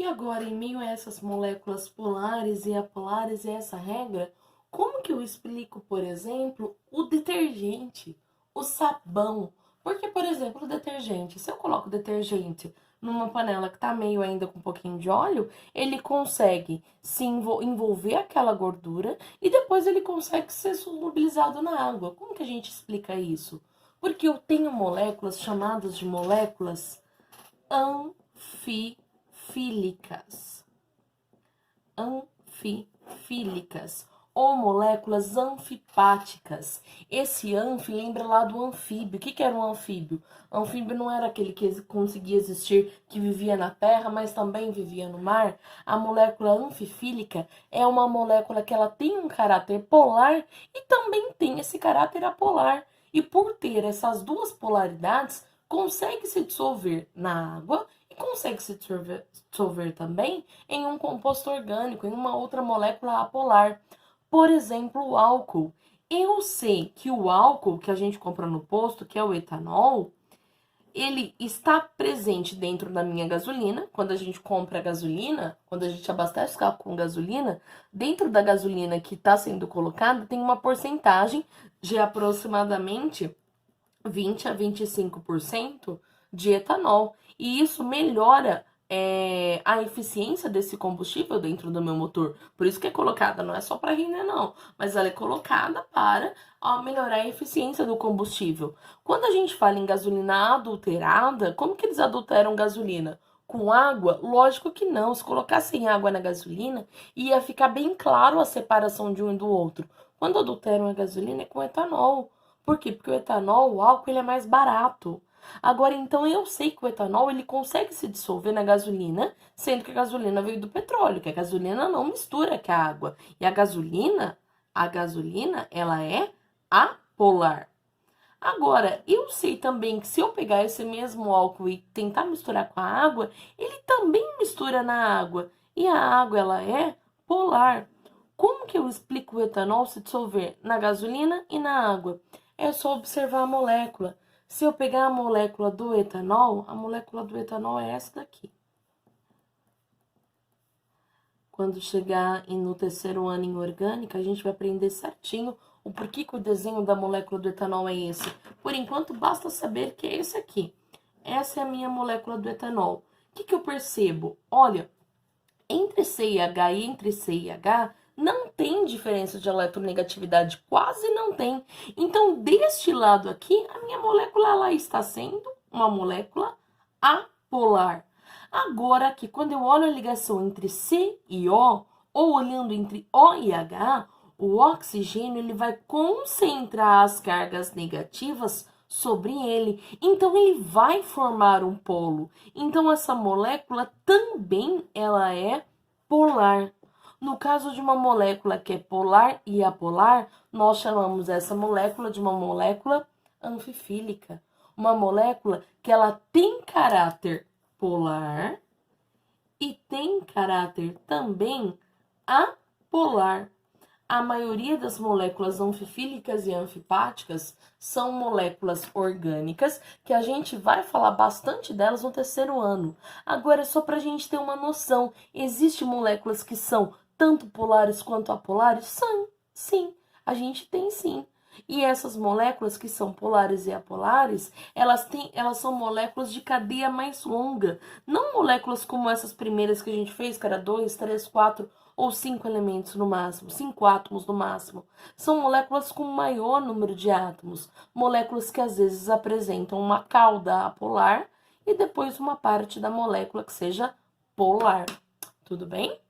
E agora, em meio a essas moléculas polares e apolares e essa regra, como que eu explico, por exemplo, o detergente, o sabão? Porque, por exemplo, o detergente, se eu coloco o detergente numa panela que tá meio ainda com um pouquinho de óleo, ele consegue se envolver aquela gordura e depois ele consegue ser solubilizado na água. Como que a gente explica isso? Porque eu tenho moléculas chamadas de moléculas anfifílicas. Anfifílicas ou moléculas anfipáticas. Esse anfi lembra lá do anfíbio. O que era um anfíbio? Anfíbio não era aquele que conseguia existir, que vivia na terra, mas também vivia no mar. A molécula anfifílica é uma molécula que ela tem um caráter polar e também tem esse caráter apolar. E por ter essas duas polaridades, consegue se dissolver na água e consegue se dissolver também em um composto orgânico, em uma outra molécula apolar. Por exemplo, o álcool. Eu sei que o álcool que a gente compra no posto, que é o etanol, ele está presente dentro da minha gasolina. Quando a gente compra gasolina, quando a gente abastece o carro com gasolina, dentro da gasolina que está sendo colocada, tem uma porcentagem de aproximadamente 20 a 25% de etanol. E isso melhora a eficiência desse combustível dentro do meu motor. Por isso que é colocada, não é só para render, não, mas ela é colocada para melhorar a eficiência do combustível. Quando a gente fala em gasolina adulterada, como que eles adulteram gasolina? Com água? Lógico que não. Se colocassem água na gasolina, ia ficar bem claro a separação de um e do outro. Quando adulteram a gasolina é com etanol. Por quê? Porque o etanol, o álcool, ele é mais barato. Agora, então, eu sei que o etanol, ele consegue se dissolver na gasolina, sendo que a gasolina veio do petróleo, que a gasolina não mistura com a água. E a gasolina, ela é apolar. Agora, eu sei também que se eu pegar esse mesmo álcool e tentar misturar com a água, ele também mistura na água. E a água, ela é polar. Como que eu explico o etanol se dissolver na gasolina e na água? É só observar a molécula. Se eu pegar a molécula do etanol, a molécula do etanol é essa daqui. Quando chegar no terceiro ano em orgânica, a gente vai aprender certinho o porquê que o desenho da molécula do etanol é esse. Por enquanto, basta saber que é esse aqui. Essa é a minha molécula do etanol. O que eu percebo? Olha, entre CH e entre C e H, não tem diferença de eletronegatividade, quase não tem. Então, deste lado aqui, a minha molécula ela está sendo uma molécula apolar. Agora aqui, quando eu olho a ligação entre C e O, ou olhando entre O e H, o oxigênio ele vai concentrar as cargas negativas sobre ele. Então, ele vai formar um polo. Então, essa molécula também ela é polar. No caso de uma molécula que é polar e apolar, nós chamamos essa molécula de uma molécula anfifílica. Uma molécula que ela tem caráter polar e tem caráter também apolar. A maioria das moléculas anfifílicas e anfipáticas são moléculas orgânicas, que a gente vai falar bastante delas no terceiro ano. Agora, só para a gente ter uma noção, existem moléculas que são tanto polares quanto apolares? Sim, a gente tem sim. E essas moléculas que são polares e apolares, elas são moléculas de cadeia mais longa. Não moléculas como essas primeiras que a gente fez, que era 2, 3, 4 ou 5 elementos no máximo, 5 átomos no máximo. São moléculas com maior número de átomos. Moléculas que às vezes apresentam uma cauda apolar e depois uma parte da molécula que seja polar. Tudo bem?